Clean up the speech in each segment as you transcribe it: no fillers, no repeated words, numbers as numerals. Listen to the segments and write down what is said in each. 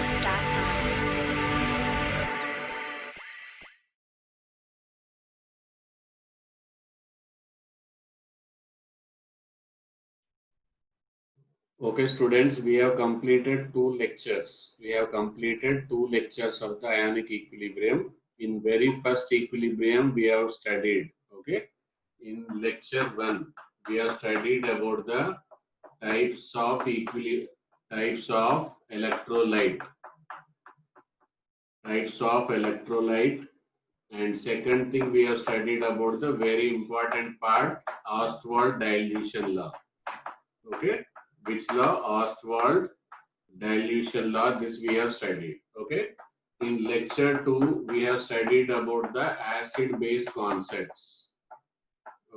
StreamYard.com. Okay, students, we have completed two lectures. We have completed two lectures of the ionic equilibrium. In very first equilibrium, we have studied. Okay, in lecture 1, we have studied about the types of electrolyte, and second thing we have studied about the very important part, Ostwald dilution law. Okay, which law? Ostwald dilution law. This we have studied. Okay, in lecture 2 we have studied about the acid base concepts.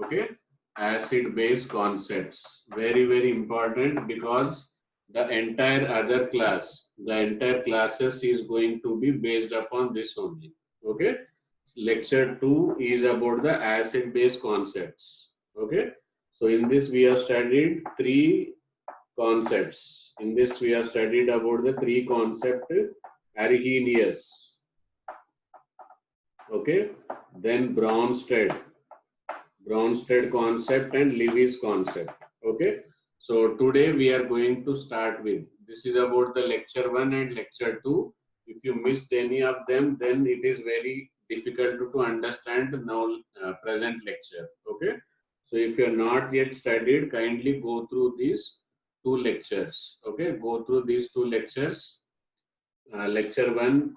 Okay, acid base concepts, very important, because the entire classes is going to be based upon this only. Okay, lecture 2 is about the acid base concepts. Okay, so in this we have studied three concepts. In this we have studied about the three concepts: Arrhenius, okay, then Bronsted concept and Lewis concept. Okay, so today we are going to start with, this is about the lecture 1 and lecture 2. If you missed any of them, then it is very difficult to understand now present lecture. Okay, so if you are not yet studied, kindly go through these two lectures. Okay, go through these two lectures. Lecture 1,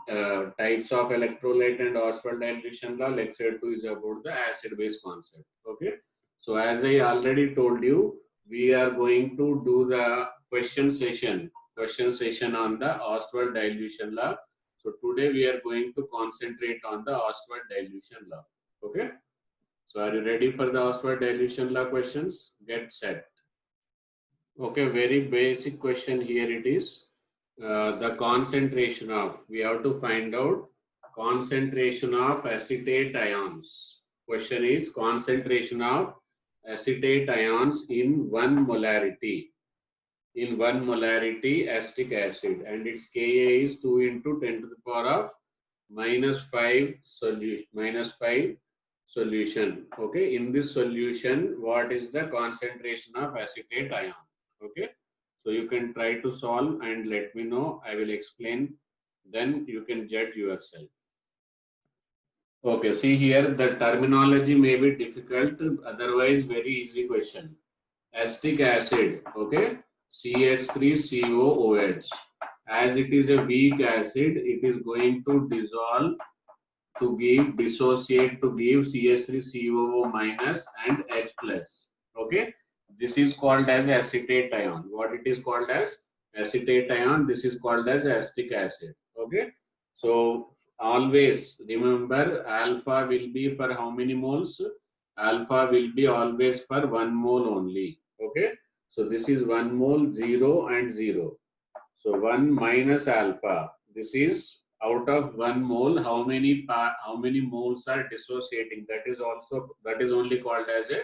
types of electrolyte and Ostwald dilution law. Lecture 2 is about the acid base concept. Okay, so as I already told you, we are going to do the question session on the Ostwald dilution law. So today we are going to concentrate on the Ostwald dilution law. Okay, so are you ready for the Ostwald dilution law questions? Get set. Okay, very basic question here it is. The concentration of, we have to find out concentration of acetate ions. Question is concentration of acetate ions in 1 molarity. In 1 molarity acetic acid, and its Ka is 2 into 10 to the power of -5 solution. Okay, in this solution, what is the concentration of acetate ion? Okay, so you can try to solve and let me know. I will explain, then you can judge yourself. Okay, see here, the terminology may be difficult, otherwise very easy question. Acetic acid, okay, CH3COOH. As it is a weak acid, it is going to dissolve to dissociate to give CH3COO minus and H plus. Okay, this is called as acetate ion. What it is called as? Acetate ion. This is called as acetic acid. Okay, so always remember, alpha will be for how many moles? Alpha will be always for 1 mole only. Okay, so this is 1 mole, 0 and 0. So 1 minus alpha. This is out of 1 mole. How many moles are dissociating? That is only called as a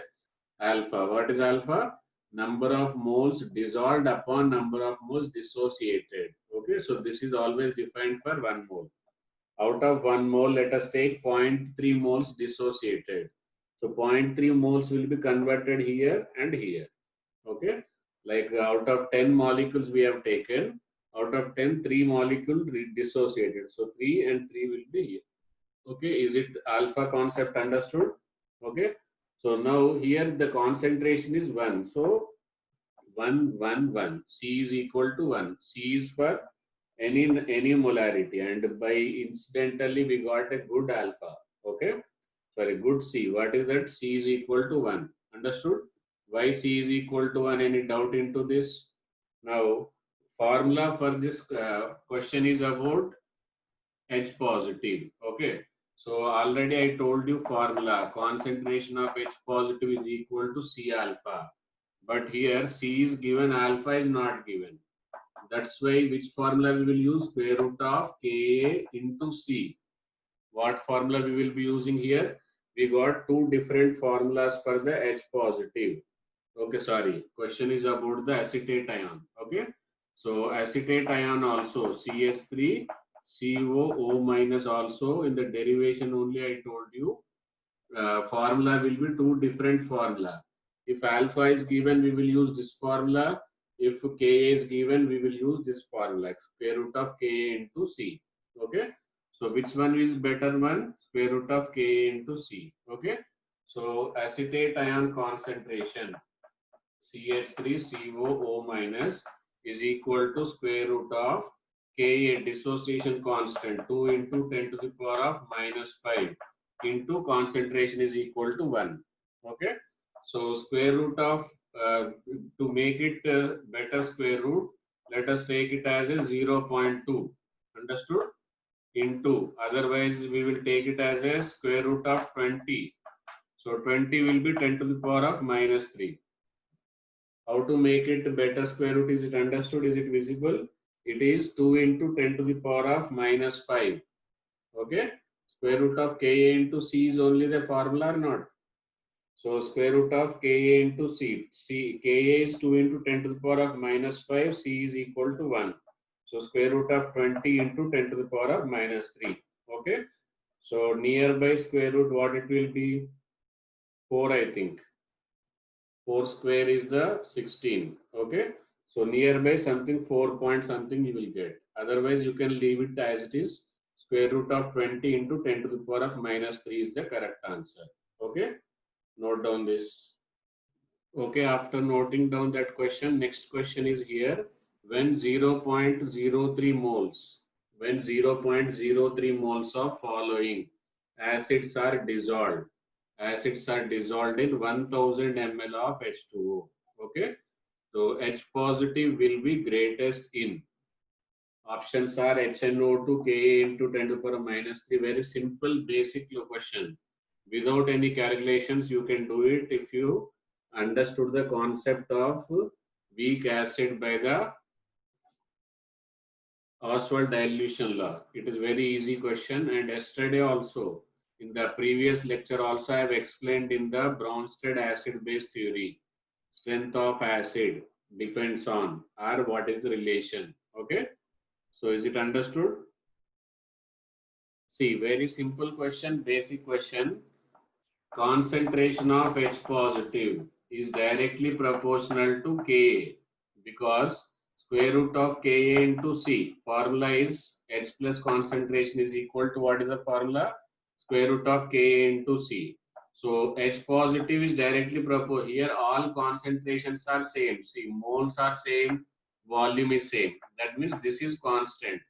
alpha. What is alpha? Number of moles dissolved upon number of moles dissociated. Okay, so this is always defined for 1 mole. Out of 1 mole, let us take 0.3 moles dissociated. So 0.3 moles will be converted here and here. Okay, like out of 10 molecules we have taken, out of 10, 3 molecules dissociated. So 3 and 3 will be here. Okay, is it alpha concept understood? Okay, so now here the concentration is 1. So 1, 1, 1. C is equal to 1. C is for any molarity, and by incidentally we got a good alpha. Okay, sorry, good C. What is that? C is equal to 1. Understood? Why C is equal to 1? Any doubt into this? Now, formula for this question is about H positive. Okay, so already I told you formula. Concentration of H positive is equal to C alpha. But here C is given, alpha is not given. That's why which formula we will use? Square root of Ka into C. What formula we will be using here? We got two different formulas for the H positive. Okay, sorry. Question is about the acetate ion. Okay. So So acetate ion also CH3 COO minus also in the derivation only I told you. Formula will be two different formula. If alpha is given, we will use this formula. If Ka is given, we will use this formula, square root of Ka into C. Okay. So which one is better one? Square root of Ka into C. Okay. So acetate ion concentration CH3COO minus is equal to square root of Ka, dissociation constant 2 into 10 to the power of minus 5 into concentration is equal to 1. Okay. So square root of, to make it better square root, let us take it as a 0.2. Understood? Into, otherwise we will take it as a square root of 20. So 20 will be 10 to the power of minus 3. How to make it better square root? Is it understood? Is it visible? It is 2 into 10 to the power of minus 5. Okay. Square root of Ka into C is only the formula or not? So square root of Ka into C. Ka is 2 into 10 to the power of minus 5. C is equal to 1. So square root of 20 into 10 to the power of minus 3. Okay. So nearby square root, what it will be? 4, I think. 4 square is the 16. Okay. So nearby something 4 point something you will get. Otherwise you can leave it as it is. Square root of 20 into 10 to the power of minus 3 is the correct answer. Okay. Note down this. Okay. After noting down that question, next question is here. When 0.03 moles, when 0.03 moles of following acids are dissolved, acids are dissolved in 1000 ml of H2O. Okay. So H positive will be greatest in. Options are HNO2 Ka into 10 to the power minus 3. Very simple basic question. Without any calculations, you can do it if you understood the concept of weak acid by the Oswald dilution law. It is very easy question, and yesterday also in the previous lecture also I have explained in the Bronsted acid base theory. Strength of acid depends on, or what is the relation. Okay. So is it understood? See, very simple question, basic question. Concentration of H positive is directly proportional to Ka because square root of Ka into C. Formula is H plus concentration is equal to, what is the formula? Square root of Ka into C. So H positive is directly proportional. Here all concentrations are same. See, moles are same, volume is same. That means this is constant.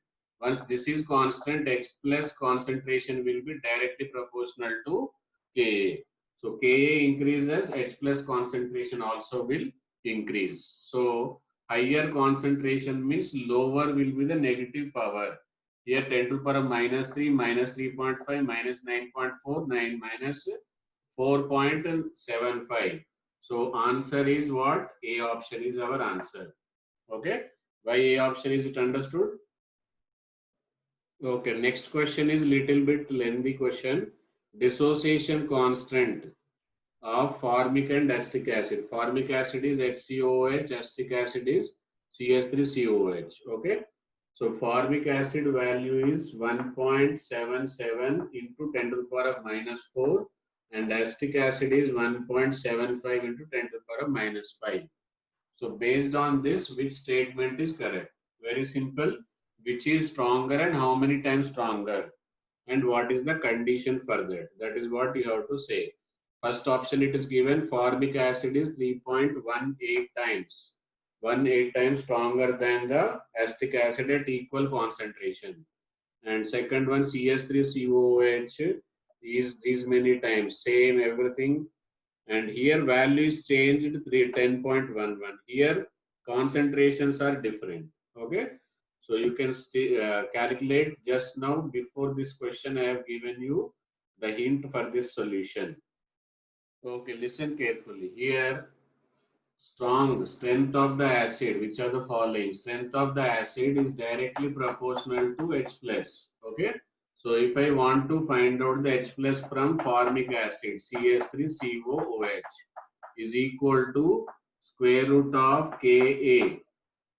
Once this is constant, H plus concentration will be directly proportional to Ka. So Ka increases, H plus concentration also will increase. So higher concentration means lower will be the negative power. Here 10 to the power minus 3, minus 3.5, minus 9.4, 9 minus 4.75. So answer is what? A option is our answer. Okay. Why A option? Is it understood? Okay. Next question is little bit lengthy question. Dissociation constant of formic and acetic acid. Formic acid is HCOOH, acetic acid is CH3COOH. Okay. So formic acid value is 1.77 into 10 to the power of minus 4 and acetic acid is 1.75 into 10 to the power of minus 5. So based on this, which statement is correct? Very simple. Which is stronger and how many times stronger? And what is the condition for that? That is what you have to say. First option it is given formic acid is 3.18 times. 18 times stronger than the acetic acid at equal concentration. And second one CH3COOH is these many times. Same everything. And here value is changed 10.11. Here concentrations are different. Okay. So you can calculate just now. Before this question, I have given you the hint for this solution. Okay, listen carefully. Here, strength of the acid, which are the following. Strength of the acid is directly proportional to H plus. Okay. So if I want to find out the H plus from formic acid, CH3COOH is equal to square root of Ka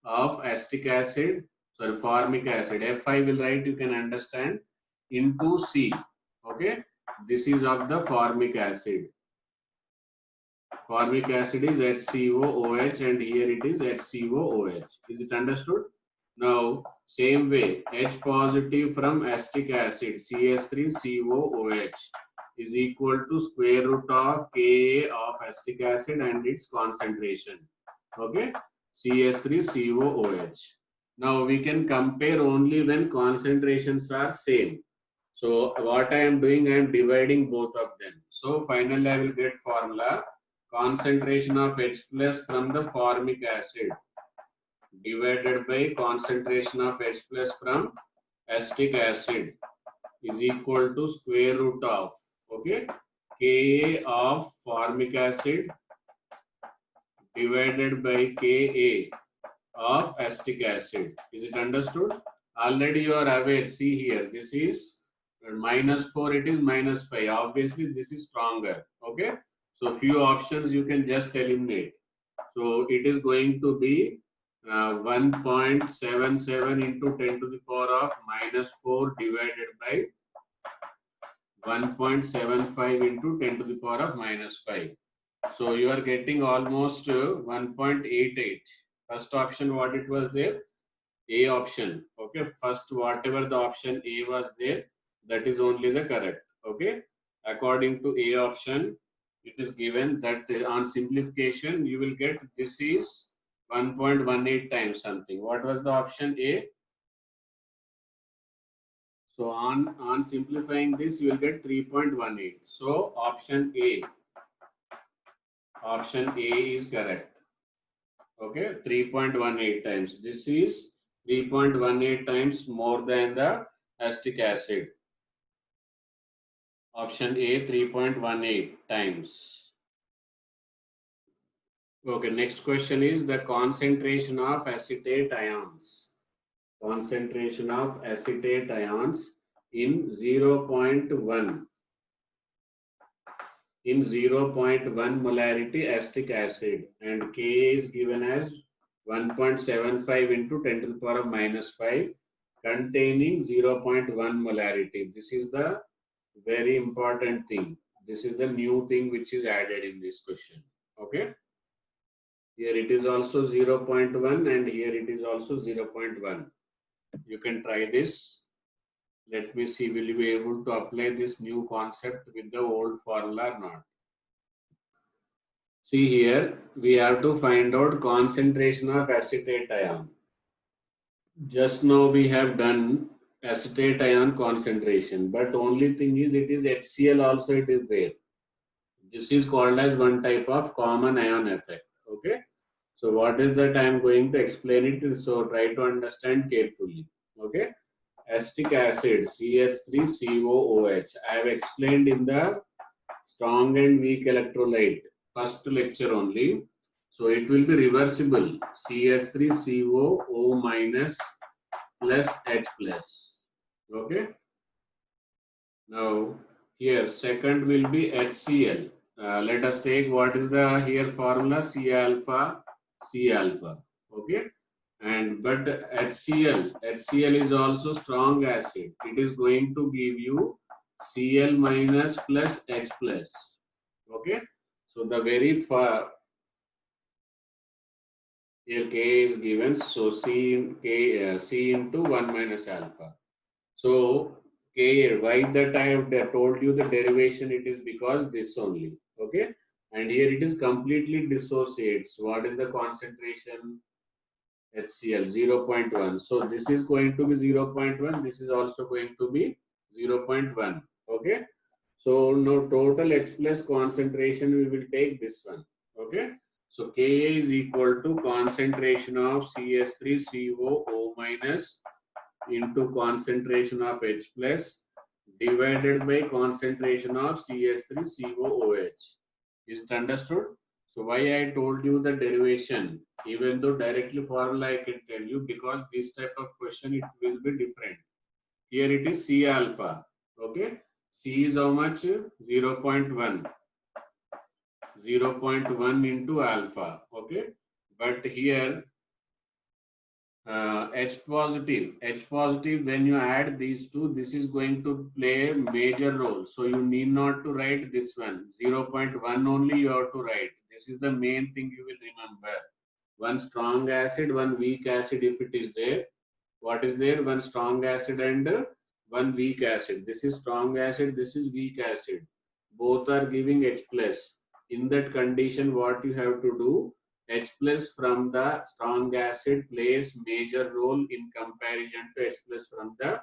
of acetic acid, sorry, formic acid. F I will write, you can understand, into C. Okay, this is of the formic acid. Formic acid is HCOOH and here it is HCOOH. Is it understood? Now, same way, H positive from acetic acid, CH3COOH is equal to square root of Ka of acetic acid and its concentration. Okay, CH3COOH. Now, we can compare only when concentrations are same. So, what I am doing, I am dividing both of them. So, finally, I will get formula concentration of H plus from the formic acid divided by concentration of H plus from acetic acid is equal to square root of, okay, Ka of formic acid divided by Ka of acetic acid. Is it understood? Already you are aware. See here, this is -4, it is -5. Obviously, this is stronger. Okay. So, few options you can just eliminate. So, it is going to be 1.77 into 10 to the power of -4 divided by 1.75 into 10 to the power of -5. So you are getting almost 1.88. First option, what it was there? A option. Okay. First, whatever the option A was there, that is only the correct. Okay. According to A option, it is given that on simplification, you will get this is 1.18 times something. What was the option A? So on simplifying this, you will get 3.18. So option A is correct. Okay, 3.18 times. This is 3.18 times more than the acetic acid. Option A, 3.18 times. Okay, next question is the concentration of acetate ions. Concentration of acetate ions in 0.1. In 0.1 molarity acetic acid and Ka is given as 1.75 into 10 to the power of -5 containing 0.1 molarity. This is the very important thing. This is the new thing which is added in this question. Okay. Here it is also 0.1 and here it is also 0.1. You can try this. Let me see, will you be able to apply this new concept with the old formula or not? See here, we have to find out concentration of acetate ion. Just now we have done acetate ion concentration, but only thing is it is HCl also it is there. This is called as one type of common ion effect. Okay. So what is that I am going to explain it. So try to understand carefully. Okay. Acetic acid CH3COOH. I have explained in the strong and weak electrolyte first lecture only. So it will be reversible CH3COO minus plus H plus. Okay. Now here second will be HCl. Let us take what is the here formula C alpha. Okay. And but HCl is also strong acid. It is going to give you Cl minus plus H plus. Okay. So the very far here K is given. So C into 1 minus alpha. So K, why that I have told you the derivation, it is because this only. Okay. And here it is completely dissociates. What is the concentration? HCl 0.1. So this is going to be 0.1. This is also going to be 0.1. Okay. So now total H plus concentration we will take this one. Okay. So Ka is equal to concentration of CH3COO minus into concentration of H plus divided by concentration of CH3COOH. Is it understood? So why I told you the derivation, even though directly formula I can tell you, because this type of question it will be different. Here it is C alpha. Okay. C is how much? 0.1. 0.1 into alpha. Okay. But here H positive. H positive, when you add these two, this is going to play a major role. So you need not to write this one. 0.1 only you have to write. This is the main thing you will remember. One strong acid, one weak acid if it is there. What is there? One strong acid and one weak acid. This is strong acid, this is weak acid. Both are giving H plus. In that condition, what you have to do? H plus from the strong acid plays major role in comparison to H plus from the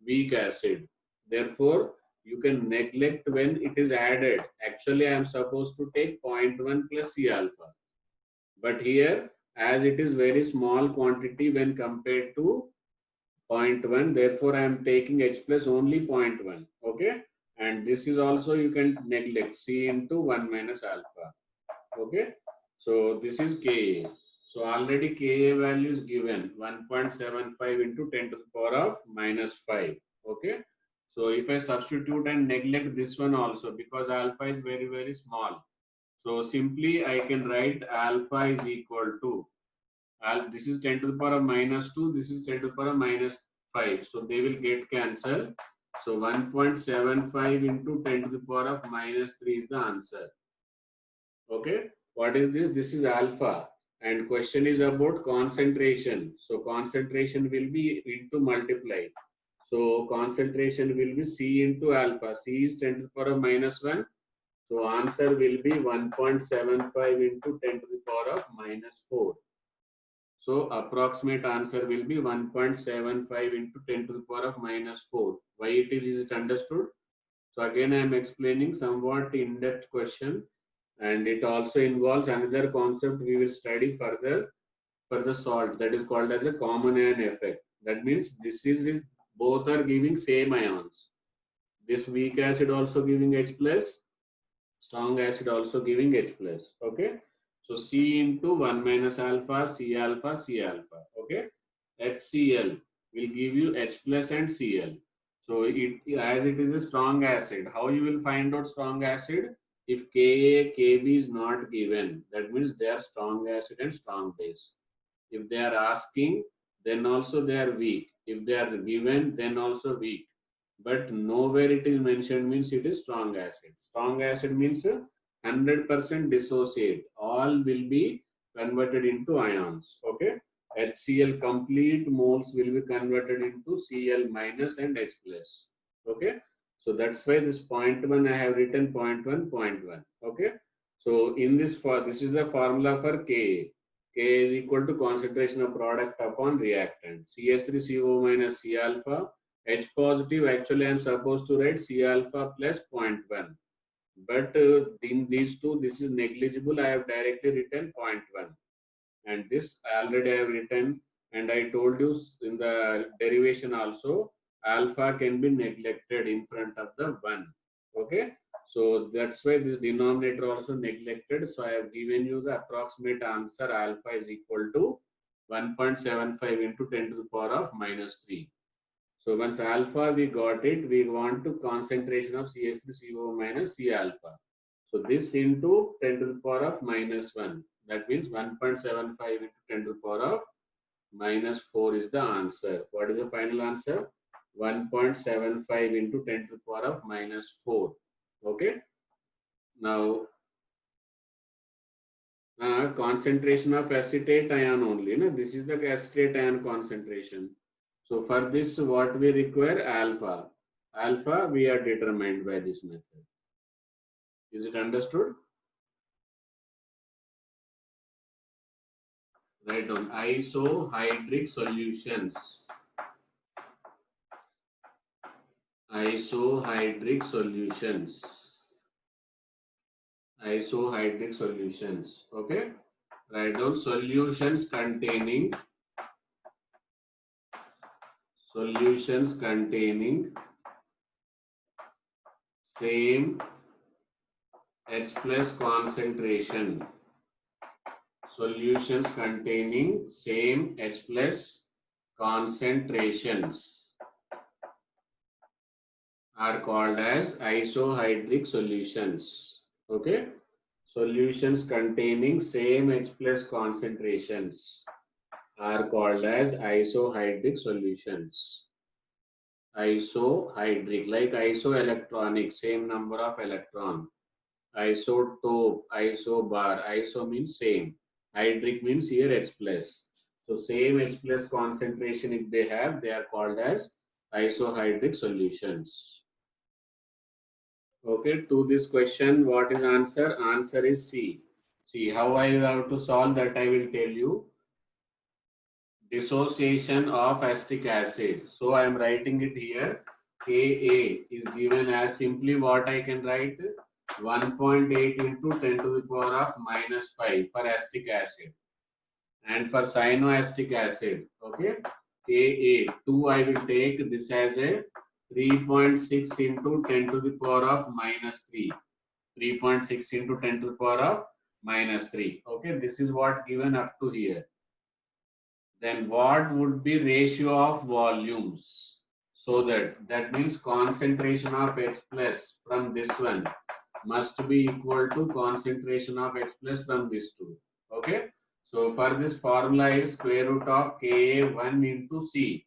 weak acid. Therefore, you can neglect when it is added. Actually, I am supposed to take 0.1 plus C alpha. But here, as it is very small quantity when compared to 0.1, therefore I am taking H plus only 0.1. Okay. And this is also you can neglect C into 1 minus alpha. Okay. So this is Ka. So already Ka value is given 1.75 into 10 to the power of minus 5. Okay. So if I substitute and neglect this one also, because alpha is very, very small. So simply I can write alpha is equal to, this is 10 to the power of minus 2, this is 10 to the power of minus 5. So they will get cancelled. So 1.75 into 10 to the power of minus 3 is the answer. Okay. What is this? This is alpha. And question is about concentration. So concentration will be into multiply. So concentration will be C into alpha. C is 10 to the power of minus 1. So answer will be 1.75 into 10 to the power of minus 4. So approximate answer will be 1.75 into 10 to the power of minus 4. Why is it understood? So again I am explaining somewhat in-depth question, and it also involves another concept we will study further for the salt, that is called as a common ion effect. That means this is both are giving same ions. This weak acid also giving H plus, strong acid also giving H plus. Okay. So C into 1 minus alpha, C alpha, C alpha. Okay. HCl will give you H plus and Cl. So it, as it is a strong acid, how you will find out strong acid? If Ka, Kb is not given, that means they are strong acid and strong base. If they are asking, then also they are weak. If they are given, then also weak. But nowhere it is mentioned means it is strong acid. Strong acid means 100% dissociate. All will be converted into ions. Okay. HCl complete moles will be converted into Cl minus and H plus. Okay. So that's why this 0.1 I have written 0.1, 0.1. Okay. So in this, this is the formula for Ka. K is equal to concentration of product upon reactant. CS3CO minus C alpha. H positive, actually I am supposed to write C alpha plus 0.1. But in these two, this is negligible. I have directly written 0.1. And this already I have written, and I told you in the derivation also, alpha can be neglected in front of the 1. Okay. So that's why this denominator also neglected. So I have given you the approximate answer, alpha is equal to 1.75 into 10 to the power of minus 3. So once alpha we got it, we want to concentration of CH3CO minus C alpha. So this into 10 to the power of minus 1. That means 1.75 into 10 to the power of minus 4 is the answer. What is the final answer? 1.75 into 10 to the power of minus 4. Okay. Now, concentration of acetate ion only. No? This is the acetate ion concentration. So for this, what we require? Alpha. Alpha we are determined by this method. Is it understood? Write down isohydric solutions. Isohydric solutions. Isohydric solutions. Okay. Write down solutions containing same H plus concentration. Solutions containing same H plus concentrations are called as isohydric solutions. Okay. Solutions containing same H plus concentrations are called as isohydric solutions. Isohydric, like isoelectronic, same number of electron. Isotope, isobar, iso means same. Hydric means here H plus. So same H plus concentration if they have, they are called as isohydric solutions. Okay, to this question, what is answer? Answer is C. See how I have to solve that I will tell you. Dissociation of acetic acid. So I am writing it here. Ka is given as simply what I can write 1.8 into 10 to the power of minus 5 for acetic acid. And for cyanoacetic acid, okay, Ka 2 I will take this as a 3.6 into 10 to the power of minus 3. 3.6 into 10 to the power of minus 3. Okay, this is what given up to here. Then what would be ratio of volumes? So that means concentration of H plus from this one must be equal to concentration of H plus from this two. Okay. So for this formula is square root of Ka1 into C.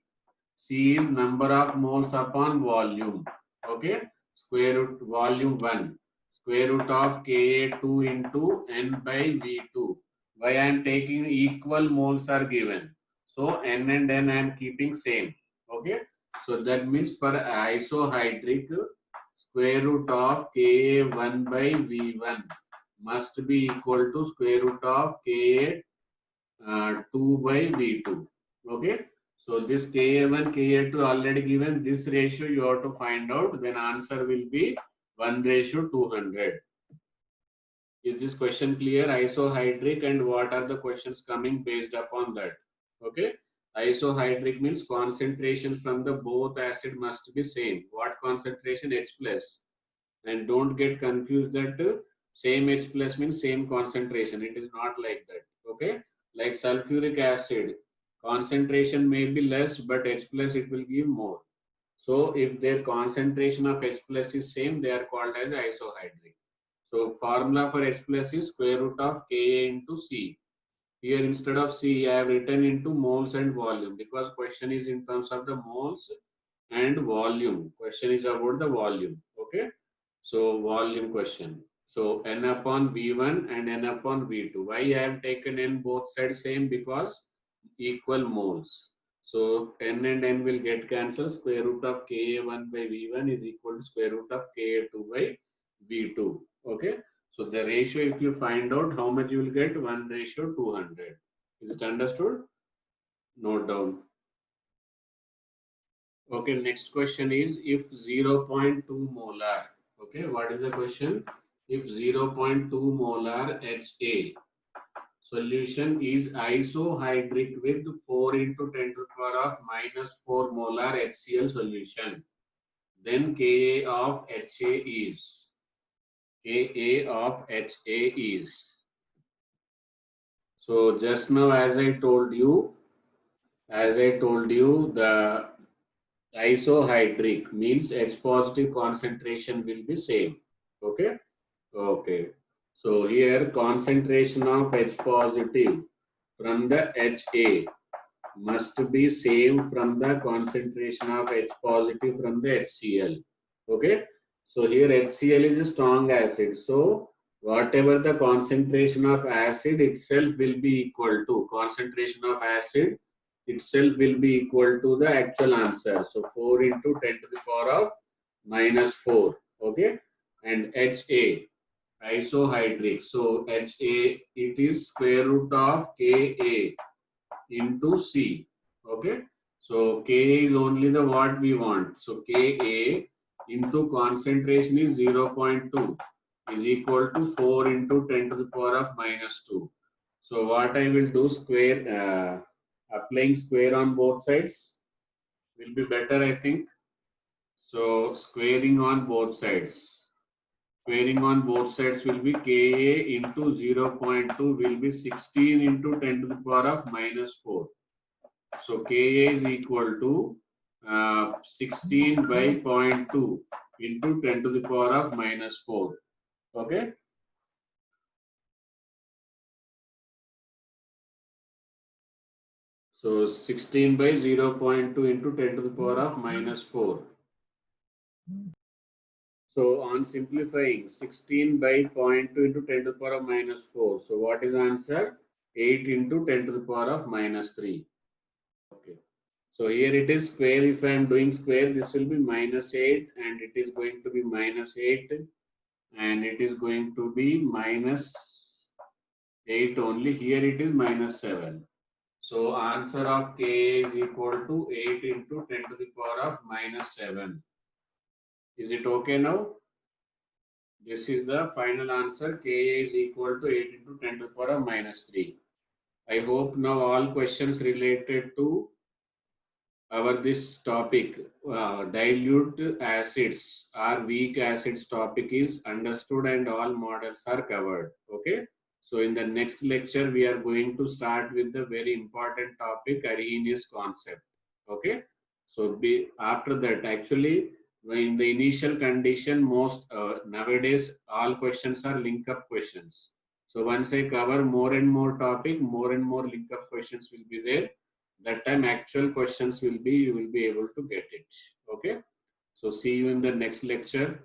C is number of moles upon volume. Okay. Square root volume 1. Square root of Ka2 into N by V2. Why I am taking equal moles are given. So N and N I am keeping same. Okay. So that means for isohydric, square root of Ka1 by V1 must be equal to square root of Ka2 by V2. Okay. So this Ka1, Ka2 already given. This ratio you have to find out. Then answer will be 1:200. Is this question clear? Isohydric, and what are the questions coming based upon that? Okay. Isohydric means concentration from the both acid must be same. What concentration? H plus. And don't get confused that same H plus means same concentration. It is not like that. Okay. Like sulfuric acid, concentration may be less, but H plus it will give more. So if their concentration of H plus is same, they are called as isohydric. So formula for H plus is square root of Ka into C. Here instead of C, I have written into moles and volume because question is in terms of the moles and volume. Question is about the volume. Okay. So volume question. So N upon V1 and N upon V2. Why I have taken N both sides same? Because equal moles. So N and N will get cancelled. Square root of Ka1 by V1 is equal to square root of Ka2 by V2. Okay. So the ratio, if you find out how much you will get, 1:200. Is it understood? Note down. Okay, next question is if 0.2 molar. Okay, what is the question? If 0.2 molar Ha solution is isohydric with 4 into 10 to the power of minus 4 molar HCl solution, then Ka of Ha is Ka of Ha is. So just now as I told you, the isohydric means H positive concentration will be same. Okay. Okay. So here concentration of H positive from the Ha must be same from the concentration of H positive from the HCl. Okay. So here HCl is a strong acid. So whatever the concentration of acid itself will be equal to concentration of acid itself will be equal to the actual answer. So 4 into 10 to the power of minus 4. Okay. And Ha isohydric. So Ha it is square root of Ka into C. Okay. So Ka is only the what we want. So Ka into concentration is 0.2 is equal to 4 into 10 to the power of minus 2. So what I will do applying square on both sides will be better, I think. So squaring on both sides. Squaring on both sides will be Ka into 0.2 will be 16 into 10 to the power of minus 4. So Ka is equal to 16 by 0.2 into 10 to the power of minus 4. Okay. So 16 by 0.2 into 10 to the power of minus 4. So on simplifying, 16 by 0.2 into 10 to the power of minus 4. So what is answer? 8 into 10 to the power of minus 3. Okay. So here it is square. If I am doing square, this will be minus 8 and it is going to be minus 8 and it is going to be minus 8 only. Here it is minus 7. So answer of K is equal to 8 into 10 to the power of minus 7. Is it okay now? This is the final answer. Ka is equal to 8 into 10 to the power of minus 3. I hope now all questions related to our this topic, dilute acids or weak acids topic is understood and all models are covered. Okay. So in the next lecture, we are going to start with the very important topic, Arrhenius concept. Okay. So after that, actually, in the initial condition, most nowadays all questions are link up questions. So once I cover more and more topic, more and more link up questions will be there. That time actual questions will be, you will be able to get it. Okay. So see you in the next lecture.